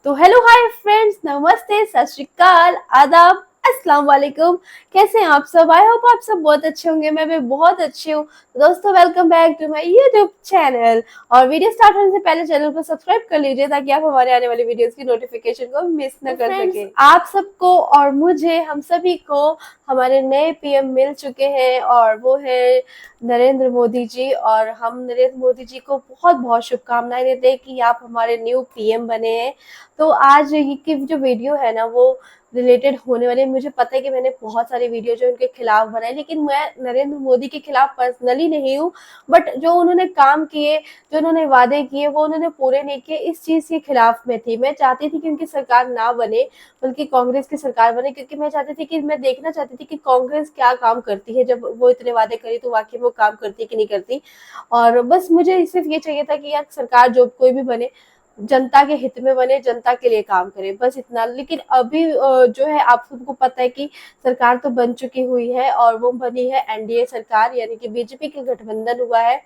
तो hello hi friends, नमस्ते, सत श्री अकाल, आदाब, अस्सलाम वालेकुम। कैसे हैं आप सब? आई होप आप सब बहुत अच्छे होंगे। मैं भी बहुत अच्छी हूँ। तो दोस्तों, welcome back to my YouTube channel. और वीडियो स्टार्ट होने से पहले चैनल को सब्सक्राइब कर लीजिए ताकि आप हमारे आने वाली वीडियोस की नोटिफिकेशन को मिस न कर सके। आप सबको और मुझे, हम सभी को हमारे नए पीएम मिल चुके हैं और वो है नरेंद्र मोदी जी। और हम नरेंद्र मोदी जी को बहुत बहुत शुभकामनाएं देते हैं कि आप हमारे न्यू पीएम बने हैं। तो आज की जो वीडियो है ना, वो रिलेटेड होने वाले, मुझे पता है कि मैंने बहुत सारी वीडियो जो उनके खिलाफ बनाई, लेकिन मैं नरेंद्र मोदी के खिलाफ पर्सनली नहीं हूँ। बट जो उन्होंने काम किए, जो उन्होंने वादे किए, वो उन्होंने पूरे नहीं किए, इस चीज के खिलाफ में थी। मैं चाहती थी कि उनकी सरकार ना बने, बल्कि कांग्रेस की सरकार बने, क्योंकि मैं चाहती थी कि मैं देखना चाहती थी कि कांग्रेस क्या काम करती है। जब वो इतने वादे करी तो वाकई वो काम करती है कि नहीं करती। और बस मुझे सिर्फ ये चाहिए था कि यार सरकार जो कोई भी बने, जनता के हित में बने, जनता के लिए काम करे, बस इतना। लेकिन अभी जो है, आप सबको पता है कि सरकार तो बन चुकी हुई है और वो बनी है एनडीए सरकार, यानी कि बीजेपी के गठबंधन हुआ है।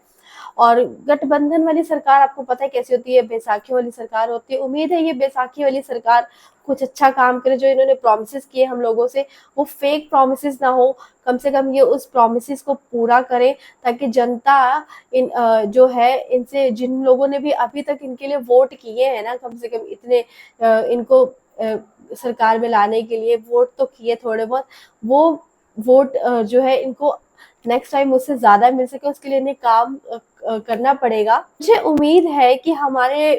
और गठबंधन वाली सरकार आपको पता है कैसी होती है, बैसाखी वाली सरकार होती है। उम्मीद है ये बैसाखी वाली सरकार कुछ अच्छा काम करे। जो इन्होंने प्रॉमिसेस किए हम लोगों से, वो फेक प्रॉमिसेस ना हो, कम से कम ये उस प्रॉमिसेस को पूरा करें, ताकि जनता इन जो है, इनसे जिन लोगों ने भी अभी तक इनके लिए वोट किए हैं ना, कम से कम इतने इनको सरकार में लाने के लिए वोट तो किए थोड़े बहुत, वो वोट जो है इनको नेक्स्ट टाइम उससे ज्यादा मिल सके, उसके लिए इन्हें काम करना पड़ेगा। मुझे उम्मीद है कि हमारे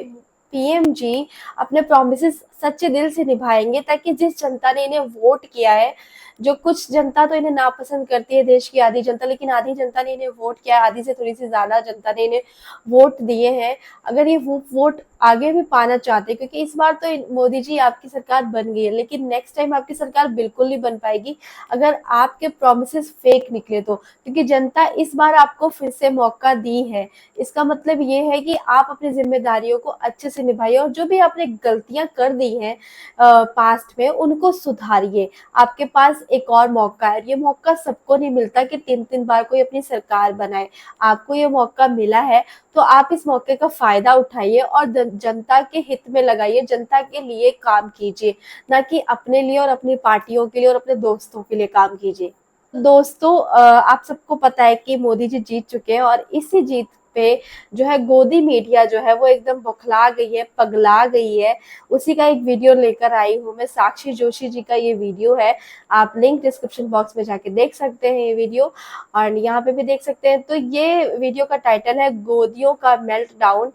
पीएम जी अपने प्रॉमिसेस सच्चे दिल से निभाएंगे, ताकि जिस जनता ने इन्हें वोट किया है, जो कुछ जनता तो इन्हें नापसंद करती है, देश की आधी जनता, लेकिन आधी जनता ने इन्हें वोट किया, आधी से थोड़ी सी ज्यादा जनता ने इन्हें वोट दिए हैं। अगर ये वोट आगे भी पाना चाहते हैं, क्योंकि इस बार तो मोदी जी आपकी सरकार बन गई है, लेकिन नेक्स्ट टाइम आपकी सरकार बिल्कुल नहीं बन पाएगी अगर आपके प्रॉमिसेस फेक निकले तो, क्योंकि जनता इस बार आपको फिर से मौका दी है। इसका मतलब ये है कि आप अपनी जिम्मेदारियों को अच्छे से निभाइए, और जो भी आपने गलतियां कर दी हैं पास्ट में, उनको सुधारिए। आपके पास एक और मौका है। ये मौका सबको नहीं मिलता कि 3-3 बार कोई अपनी सरकार बनाए। आपको ये मौका मिला है, तो आप इस मौके का फायदा उठाइए और जनता के हित में लगाइए, जनता के लिए काम कीजिए, ना कि अपने लिए और अपनी पार्टियों के लिए और अपने दोस्तों के लिए काम कीजिए। दोस्तों, आप सबको पता है कि मोदी जी जीत चुके हैं, और इसी जीत पे जो है गोदी मीडिया जो है वो एकदम बौखला गई है, पगला गई है। उसी का एक वीडियो लेकर आई हूँ मैं। साक्षी जोशी जी का ये वीडियो है, आप लिंक डिस्क्रिप्शन बॉक्स में जाके देख सकते हैं ये वीडियो, और यहाँ पे भी देख सकते हैं। तो ये वीडियो का टाइटल है गोदियों का मेल्ट डाउन,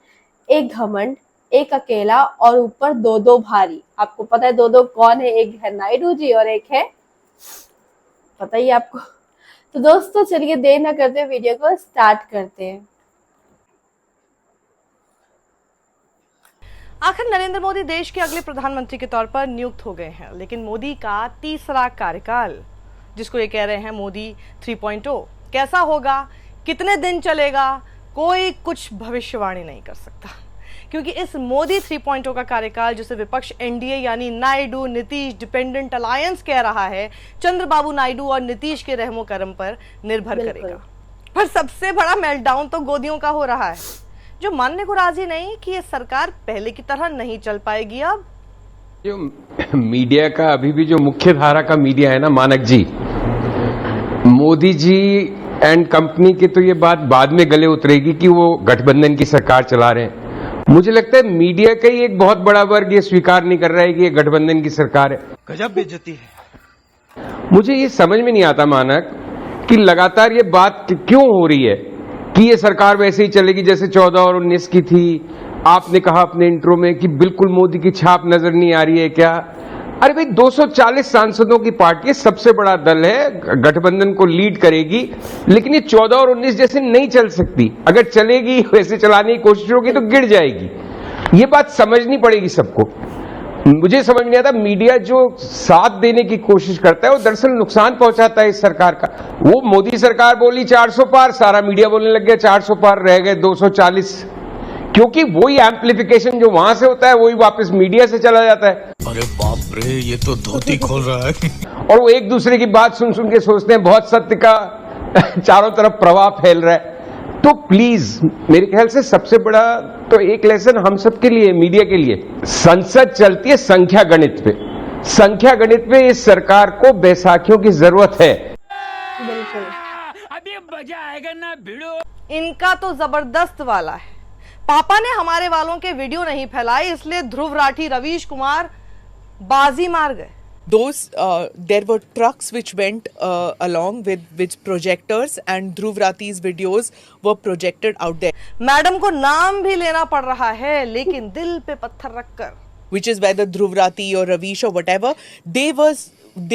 एक घमंड, एक अकेला और ऊपर दो दो भारी। आपको पता है दो दो कौन है? एक है नायडू जी और एक है, पता ही आपको। तो दोस्तों, चलिए देर ना करते वीडियो को स्टार्ट करते हैं। आखिर नरेंद्र मोदी देश के अगले प्रधानमंत्री के तौर पर नियुक्त हो गए हैं, लेकिन मोदी का तीसरा कार्यकाल, जिसको ये कह रहे हैं मोदी 3.0, कैसा होगा, कितने दिन चलेगा, कोई कुछ भविष्यवाणी नहीं कर सकता। क्योंकि इस मोदी 3.0 का कार्यकाल, जिसे विपक्ष एनडीए यानी नायडू नीतीश डिपेंडेंट अलायंस कह रहा है, चंद्रबाबू नायडू और नीतीश के रहमो करम पर निर्भर करेगा। पर सबसे बड़ा मेल्टडाउन तो गोदियों का हो रहा है, जो मानने को राजी नहीं कि ये सरकार पहले की तरह नहीं चल पाएगी। अब जो मीडिया का अभी भी जो मुख्य धारा का मीडिया है ना, मानक जी, मोदी जी एंड कंपनी की तो ये बात बाद में गले उतरेगी कि वो गठबंधन की सरकार चला रहे हैं। मुझे लगता है मीडिया का ही एक बहुत बड़ा वर्ग ये स्वीकार नहीं कर रहा है कि ये गठबंधन की सरकार है। गजब बेइज्जती है। मुझे ये समझ में नहीं आता मानक कि लगातार ये बात क्यों हो रही है कि ये सरकार वैसे ही चलेगी जैसे 14 और 19 की थी। आपने कहा अपने इंट्रो में कि बिल्कुल मोदी की छाप नजर नहीं आ रही है क्या? अरे भाई, 240 सांसदों की पार्टी है, सबसे बड़ा दल है, गठबंधन को लीड करेगी, लेकिन ये 14 और 19 जैसे नहीं चल सकती। अगर चलेगी, वैसे चलाने की कोशिश होगी तो गिर जाएगी। ये बात समझनी पड़ेगी सबको। मुझे समझ नहीं आता, मीडिया जो साथ देने की कोशिश करता है वो दरअसल नुकसान पहुंचाता है इस सरकार का। वो मोदी सरकार बोली 400 पार, सारा मीडिया बोलने लग गया 400 पार, रह गए 240, क्योंकि वही एम्प्लीफिकेशन जो वहां से होता है वही वापस मीडिया से चला जाता है। अरे बाप रे, ये तो धोती खोल रहा है। और वो एक दूसरे की बात सुन सुन के सोचते हैं बहुत सत्य का चारों तरफ प्रभाव फैल रहा है। तो प्लीज मेरे ख्याल से सबसे बड़ा तो एक लेसन हम सबके लिए, मीडिया के लिए, संसद चलती है संख्या गणित पे। संख्या गणित पे इस सरकार को बैसाखियों की जरूरत है। बिल्कुल। अभी मजा आएगा ना भिड़ो। इनका तो जबरदस्त वाला है। पापा ने हमारे वालों के वीडियो नहीं फैलाए, इसलिए ध्रुव राठी, रवीश कुमार बाजी मार गए। Those there were trucks which went along with projectors, and Dhruv Rathi's videos were projected out there, madam को नाम भी लेना पड़ रहा है, लेकिन दिल पे पत्थर रखकर, which is whether Dhruv Rathi or Ravish or whatever, they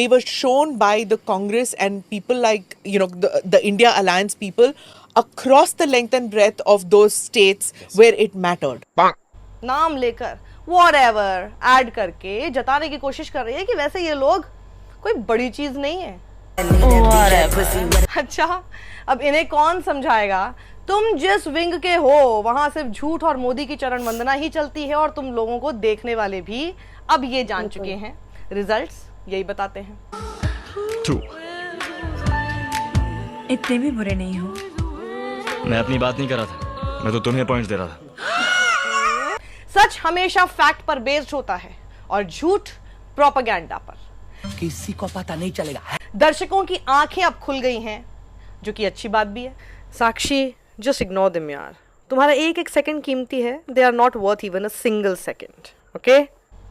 were shown by the Congress and people like, you know, the India Alliance people across the length and breadth of those states where it mattered. नाम लेकर whatever add करके जताने की कोशिश कर रही है कि वैसे ये लोग कोई बड़ी चीज नहीं है। अच्छा, अब इन्हें कौन समझाएगा? तुम जिस विंग के हो वहां सिर्फ झूठ और मोदी की चरण वंदना ही चलती है, और तुम लोगों को देखने वाले भी अब ये जान चुके हैं। रिजल्ट्स यही बताते हैं। True. इतने भी बुरे नहीं हो। मैं अपनी बात नहीं कर रहा था, मैं तो तुम्हें पॉइंट्स दे रहा था। सच हमेशा फैक्ट पर बेस्ड होता है और झूठ प्रोपेगेंडा पर। किसी को पता नहीं चलेगा। दर्शकों की आंखें अब खुल गई हैं, जो कि अच्छी बात भी है। साक्षी, जस्ट इग्नोर देम यार। तुम्हारा एक एक सेकंड कीमती है। They are not worth even a single second. Okay?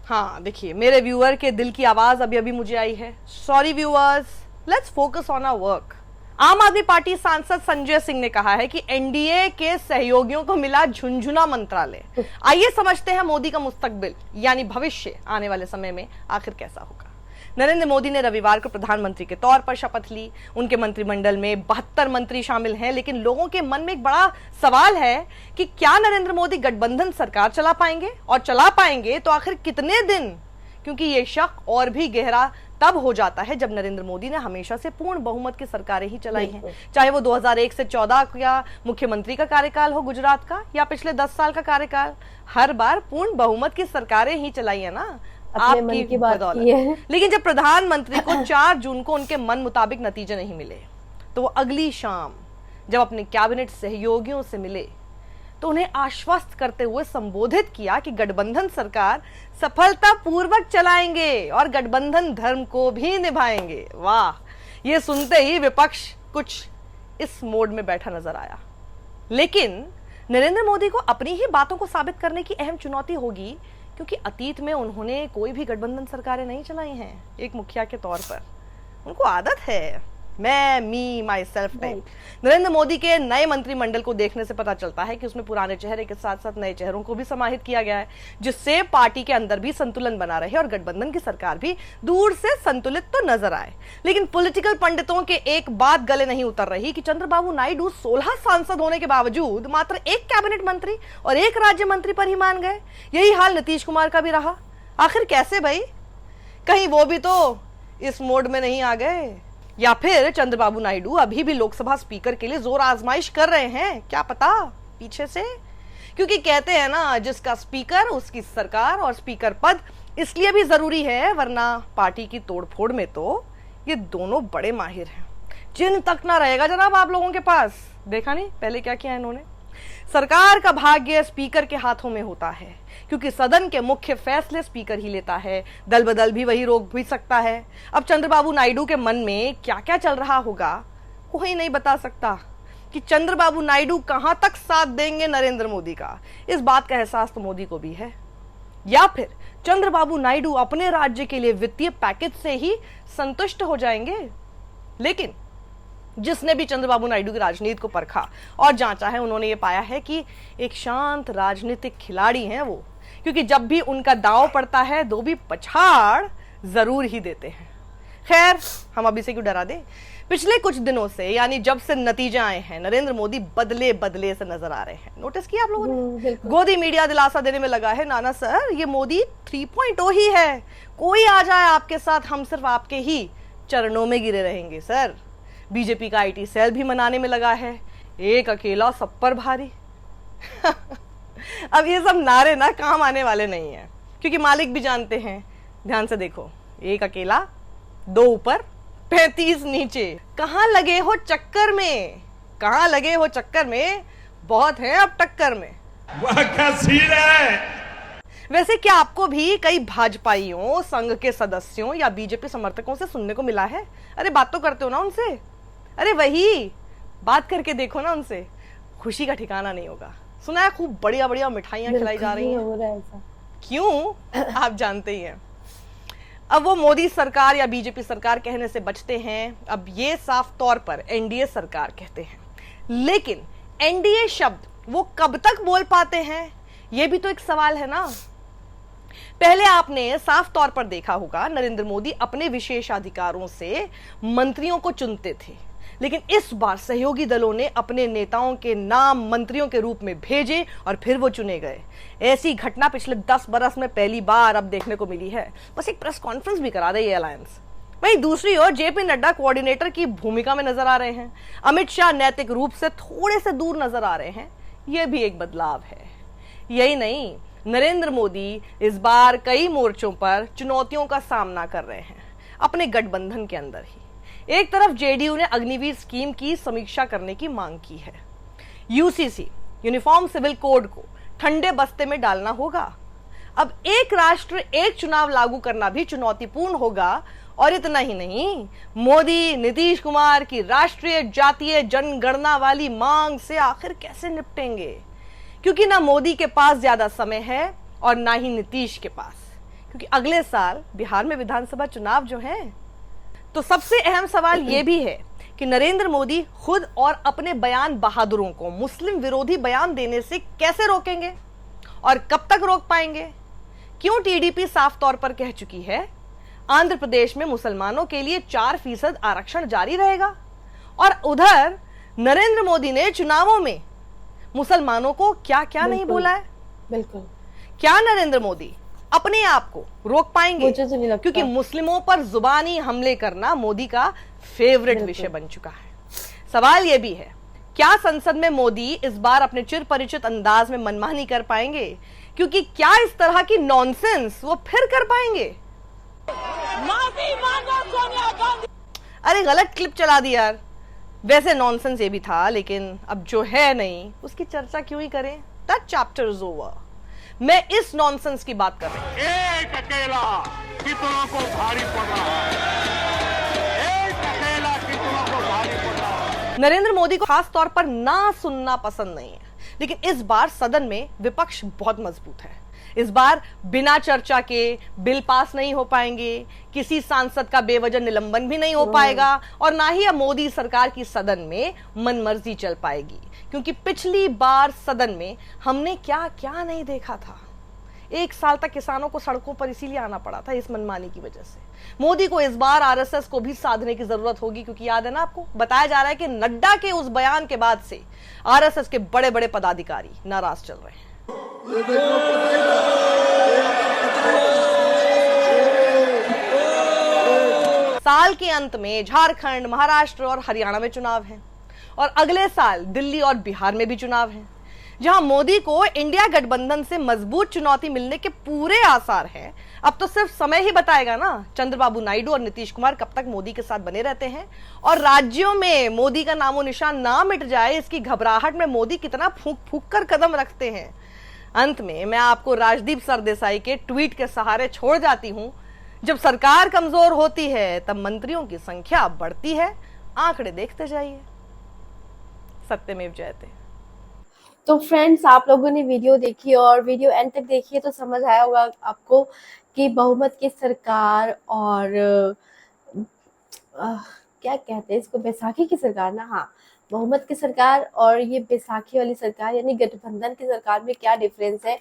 हाँ, देखिए, मेरे व्यूअर के दिल की आवाज अभी अभी मुझे आई है। Sorry viewers, let's focus on our work. Aam Aadmi party सांसद संजय सिंह ने कहा है कि एनडीए के सहयोगियों को मिला झुनझुना मंत्रालय। आइए समझते हैं मोदी का मुस्तकबिल यानी भविष्य आने वाले समय में आखिर कैसा होगा। नरेंद्र मोदी ने रविवार को प्रधानमंत्री के तौर पर शपथ ली। उनके मंत्रिमंडल में 72 मंत्री शामिल हैं, लेकिन लोगों के मन में एक बड़ा सवाल है कि क्या नरेंद्र मोदी गठबंधन सरकार चला पाएंगे, और चला पाएंगे तो आखिर कितने दिन? क्योंकि ये शक और भी गहरा तब हो जाता है जब नरेंद्र मोदी ने हमेशा से पूर्ण बहुमत की सरकारें ही चलाई हैं, चाहे वो 2001 से 14 का मुख्यमंत्री का कार्यकाल हो गुजरात का, या पिछले 10 साल का कार्यकाल। हर बार पूर्ण बहुमत की सरकारें ही चलाई है ना, अपने मन की बात की है। लेकिन जब प्रधानमंत्री को 4 जून को उनके मन मुताबिक नतीजे नहीं मिले, तो वो अगली शाम जब अपने कैबिनेट सहयोगियों से मिले तो उन्हें आश्वस्त करते हुए संबोधित किया कि गठबंधन सरकार सफलतापूर्वक चलाएंगे और गठबंधन धर्म को भी निभाएंगे। वाह, ये सुनते ही विपक्ष कुछ इस मोड में बैठा नजर आया। लेकिन नरेंद्र मोदी को अपनी ही बातों को साबित करने की अहम चुनौती होगी, क्योंकि अतीत में उन्होंने कोई भी गठबंधन सरकारें नहीं चलाई हैं एक मुखिया के तौर पर। उनको आदत है मैं, me, myself type. Narendra Modi के नए मंत्रिमंडल को देखने से पता चलता है कि उसमें पुराने चेहरे के साथ साथ नए चेहरों को भी समाहित किया गया है, जिससे पार्टी के अंदर भी संतुलन बना रहे और गठबंधन की सरकार भी दूर से संतुलित तो नजर आए। लेकिन पॉलिटिकल पंडितों के एक बात गले नहीं उतर रही कि चंद्रबाबू नायडू 16 सांसद होने के बावजूद मात्र 1 कैबिनेट मंत्री और 1 राज्य मंत्री पर ही मान गए। यही हाल नीतीश कुमार का भी रहा। आखिर कैसे भाई? कहीं वो भी तो इस मोड में नहीं आ गए, या फिर चंद्रबाबू नायडू अभी भी लोकसभा स्पीकर के लिए जोर आजमाइश कर रहे हैं, क्या पता पीछे से। क्योंकि कहते हैं ना, जिसका स्पीकर उसकी सरकार, और स्पीकर पद इसलिए भी जरूरी है वरना पार्टी की तोड़फोड़ में तो ये दोनों बड़े माहिर हैं। चिन्ह तक ना रहेगा जनाब आप लोगों के पास। देखा नहीं पहले क्या किया इन्होंने। सरकार का भाग्य स्पीकर के हाथों में होता है, क्योंकि सदन के मुख्य फैसले स्पीकर ही लेता है। दल बदल भी वही रोक भी सकता है। अब चंद्रबाबू नायडू के मन में क्या क्या चल रहा होगा कोई नहीं बता सकता। कि चंद्रबाबू नायडू कहां तक साथ देंगे नरेंद्र मोदी का, इस बात का एहसास तो मोदी को भी है। या फिर चंद्रबाबू नायडू अपने राज्य के लिए वित्तीय पैकेज से ही संतुष्ट हो जाएंगे। लेकिन जिसने भी चंद्रबाबू नायडू की राजनीति को परखा और जांचा है, उन्होंने ये पाया है कि एक शांत राजनीतिक खिलाड़ी हैं वो, क्योंकि जब भी उनका दांव पड़ता है दो भी पछाड़ जरूर ही देते हैं। खैर, हम अभी से क्यों डरा दे। पिछले कुछ दिनों से, यानी जब से नतीजे आए हैं, नरेंद्र मोदी बदले बदले से नजर आ रहे हैं। नोटिस किया आप लोगों ने? गोदी मीडिया दिलासा देने में लगा है, नाना सर ये मोदी 3.0 ही है, कोई आ जाए आपके साथ हम सिर्फ आपके ही चरणों में गिरे रहेंगे सर। बीजेपी का आईटी सेल भी मनाने में लगा है, एक अकेला सब पर भारी। अब ये सब नारे ना काम आने वाले नहीं है, क्योंकि मालिक भी जानते हैं। ध्यान से देखो, एक अकेला, 2 ऊपर, 35 नीचे। कहां लगे हो चक्कर में? कहाँ लगे हो चक्कर में, बहुत है अब टक्कर में। वाह क्या सीन है। वैसे क्या आपको भी कई भाजपाइयों, संघ के सदस्यों या बीजेपी समर्थकों से सुनने को मिला है, अरे बात तो करते हो ना उनसे, अरे वही बात करके देखो ना उनसे, खुशी का ठिकाना नहीं होगा। सुना है खूब बढ़िया बढ़िया मिठाइयां खिलाई जा रही हो रहा है हैं, ऐसा। क्यों आप जानते ही हैं। अब वो मोदी सरकार या बीजेपी सरकार कहने से बचते हैं, अब ये साफ तौर पर एनडीए सरकार कहते हैं। लेकिन एनडीए शब्द वो कब तक बोल पाते हैं, ये भी तो एक सवाल है ना। पहले आपने साफ तौर पर देखा होगा नरेंद्र मोदी अपने विशेषाधिकारों से मंत्रियों को चुनते थे, लेकिन इस बार सहयोगी दलों ने अपने नेताओं के नाम मंत्रियों के रूप में भेजे और फिर वो चुने गए। ऐसी घटना पिछले 10 बरस में पहली बार अब देखने को मिली है। बस एक प्रेस कॉन्फ्रेंस भी करा रही है अलायंस। वहीं दूसरी ओर जेपी नड्डा कोऑर्डिनेटर की भूमिका में नजर आ रहे हैं, अमित शाह नैतिक रूप से थोड़े से दूर नजर आ रहे हैं, यह भी एक बदलाव है। यही नहीं, नरेंद्र मोदी इस बार कई मोर्चों पर चुनौतियों का सामना कर रहे हैं अपने गठबंधन के अंदर ही। एक तरफ जेडीयू ने अग्निवीर स्कीम की समीक्षा करने की मांग की है, यूसीसी यूनिफॉर्म सिविल कोड को ठंडे बस्ते में डालना होगा। अब एक राष्ट्र एक चुनाव लागू करना भी चुनौतीपूर्ण होगा। और इतना ही नहीं, मोदी नीतीश कुमार की राष्ट्रीय जातीय जनगणना वाली मांग से आखिर कैसे निपटेंगे, क्योंकि ना मोदी के पास ज्यादा समय है और ना ही नीतीश के पास, क्योंकि अगले साल बिहार में विधानसभा चुनाव जो है। तो सबसे अहम सवाल यह भी है कि नरेंद्र मोदी खुद और अपने बयान बहादुरों को मुस्लिम विरोधी बयान देने से कैसे रोकेंगे और कब तक रोक पाएंगे। क्यों टीडीपी साफ तौर पर कह चुकी है आंध्र प्रदेश में मुसलमानों के लिए 4% आरक्षण जारी रहेगा, और उधर नरेंद्र मोदी ने चुनावों में मुसलमानों को क्या क्या नहीं बोला है। बिल्कुल, क्या नरेंद्र मोदी अपने आप को रोक पाएंगे? मुझे तो नहीं लगता, क्योंकि मुस्लिमों पर जुबानी हमले करना मोदी का फेवरेट विषय बन चुका है। सवाल यह भी है, क्या संसद में मोदी इस बार अपने चिर परिचित अंदाज में मनमानी कर पाएंगे? क्योंकि क्या इस तरह की नॉनसेंस वो फिर कर पाएंगे? माफी मांगो सोनिया गांधी। अरे गलत क्लिप चला दी यार। वैसे नॉनसेंस ये भी था, लेकिन अब जो है नहीं उसकी चर्चा क्यों ही करें। That chapter is over. मैं इस नॉनसेंस की बात कर रही हूं। एक अकेला कितनों को भारी पड़ रहा है, एक अकेला कितनों को भारी पड़ रहा है। नरेंद्र मोदी को खास तौर पर ना सुनना पसंद नहीं है, लेकिन इस बार सदन में विपक्ष बहुत मजबूत है। इस बार बिना चर्चा के बिल पास नहीं हो पाएंगे, किसी सांसद का बेवजह निलंबन भी नहीं हो पाएगा, और ना ही अब मोदी सरकार की सदन में मनमर्जी चल पाएगी। क्योंकि पिछली बार सदन में हमने क्या क्या नहीं देखा था। 1 साल तक किसानों को सड़कों पर इसीलिए आना पड़ा था, इस मनमानी की वजह से। मोदी को इस बार आरएसएस को भी साधने की जरूरत होगी, क्योंकि याद है ना आपको, बताया जा रहा है कि नड्डा के उस बयान के बाद से आरएसएस के बड़े बड़े पदाधिकारी नाराज चल रहे हैं। साल के अंत में झारखंड, महाराष्ट्र और हरियाणा में चुनाव हैं, और अगले साल दिल्ली और बिहार में भी चुनाव हैं, जहां मोदी को इंडिया गठबंधन से मजबूत चुनौती मिलने के पूरे आसार हैं। अब तो सिर्फ समय ही बताएगा ना चंद्रबाबू नायडू और नीतीश कुमार कब तक मोदी के साथ बने रहते हैं, और राज्यों में मोदी का नामो निशान ना मिट जाए इसकी घबराहट में मोदी कितना फूंक फूंक कर कदम रखते हैं। अंत में मैं आपको राजदीप सरदेसाई के ट्वीट के सहारे छोड़ जाती हूं, जब सरकार कमजोर होती है तब मंत्रियों की संख्या बढ़ती है। आंकड़े देखते जाइए। सत्यमेव जयते। तो फ्रेंड्स, आप लोगों ने वीडियो देखी और वीडियो एंड तक देखी है तो समझ आया होगा आपको कि बहुमत की सरकार और क्या कहते हैं इसको, बैसाखी की सरकार ना, हाँ, बहुमत की सरकार और ये बैसाखी वाली सरकार यानी गठबंधन की सरकार में क्या डिफरेंस है।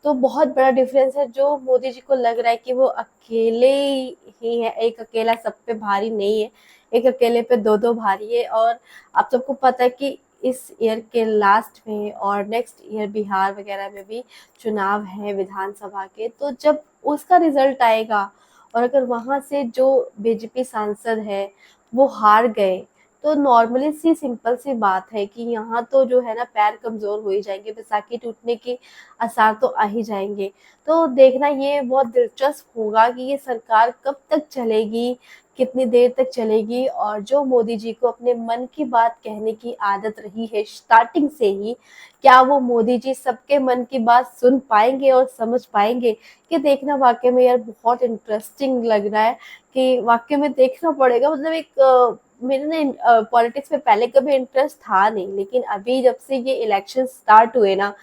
तो बहुत बड़ा डिफरेंस है। जो मोदी जी को लग रहा है कि वो अकेले ही है, एक अकेला सब पे भारी नहीं है, एक अकेले पे दो भारी है। और आप सबको पता है कि इस ईयर के लास्ट में और नेक्स्ट ईयर बिहार वगैरह में भी चुनाव है विधानसभा के। तो जब उसका रिजल्ट आएगा और अगर वहाँ से जो बीजेपी सांसद है वो हार गए, तो नॉर्मली सी सिंपल सी बात है कि यहाँ तो जो है ना पैर कमज़ोर हो ही जाएंगे, बैसाखी टूटने के आसार तो आ ही जाएंगे। तो देखना ये बहुत दिलचस्प होगा कि ये सरकार कब तक चलेगी, कितनी देर तक चलेगी, और जो मोदी जी को अपने मन की बात कहने की आदत रही है स्टार्टिंग से ही, क्या वो मोदी जी सबके मन की बात सुन पाएंगे और समझ पाएंगे? कि देखना वाकई में यार बहुत इंटरेस्टिंग लग रहा है कि वाकई में देखना पड़ेगा। मतलब एक मेरे ना पॉलिटिक्स में पहले कभी इंटरेस्ट था नहीं, लेकिन अभी जब से ये इलेक्शन स्टार्ट हुए ना,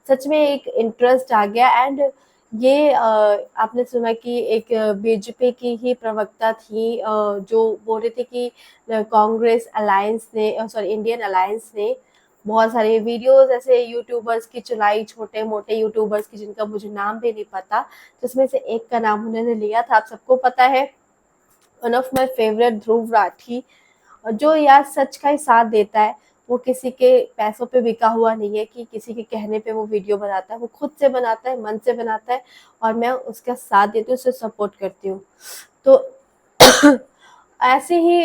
सच में एक इंटरेस्ट आ गया। एंड ये आपने सुना कि एक बीजेपी की ही प्रवक्ता थी जो बोल रही थी कि कांग्रेस अलायंस ने, सॉरी इंडियन अलायंस ने बहुत सारे वीडियोस ऐसे यूट्यूबर्स की चलाई, छोटे मोटे यूट्यूबर्स की, जिनका मुझे नाम भी नहीं पता, जिसमें से एक का नाम उन्होंने लिया था, आप सबको पता है, one of my favourite Dhruv Rathee. और जो यार सच का ही साथ देता है, वो किसी के पैसों पे बिका हुआ नहीं है कि किसी के कहने पे वो वीडियो बनाता है, वो खुद से बनाता है, मन से बनाता है, और मैं उसका साथ देती हूँ, उसे सपोर्ट करती हूँ। तो ऐसे ही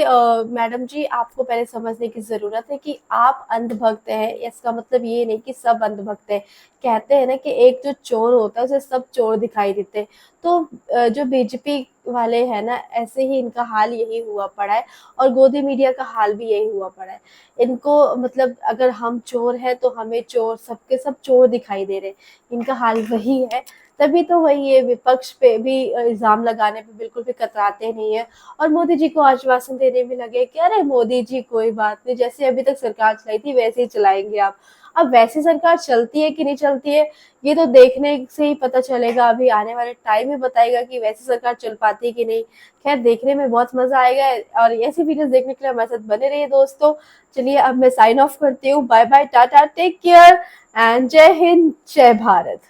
मैडम जी, आपको पहले समझने की ज़रूरत है कि आप अंधभक्त हैं, इसका मतलब ये नहीं कि सब अंधभक्त हैं। कहते हैं ना कि एक जो चोर होता है उसे सब चोर दिखाई देते हैं। तो जो बीजेपी वाले हैं ना, ऐसे ही इनका हाल यही हुआ पड़ा है, और गोदी मीडिया का हाल भी यही हुआ पड़ा है। इनको मतलब अगर हम चोर हैं तो हमें चोर, सबके सब चोर दिखाई दे रहे हैं, इनका हाल वही है। तभी तो वही ये विपक्ष पे भी इल्ज़ाम लगाने पे बिल्कुल भी कतराते नहीं है, और मोदी जी को आश्वासन देने में लगे कि अरे मोदी जी कोई बात नहीं, जैसे अभी तक सरकार चलाई थी वैसे ही चलाएंगे आप। अब वैसी सरकार चलती है कि नहीं चलती है, ये तो देखने से ही पता चलेगा, अभी आने वाले टाइम में बताएगा कि वैसी सरकार चल पाती है कि नहीं। खैर, देखने में बहुत मजा आएगा, और ऐसी वीडियोस देखने के लिए हमारे साथ बने रहिए दोस्तों। चलिए अब मैं साइन ऑफ करती हूँ, bye bye, tata, take care and जय हिंद, जय भारत।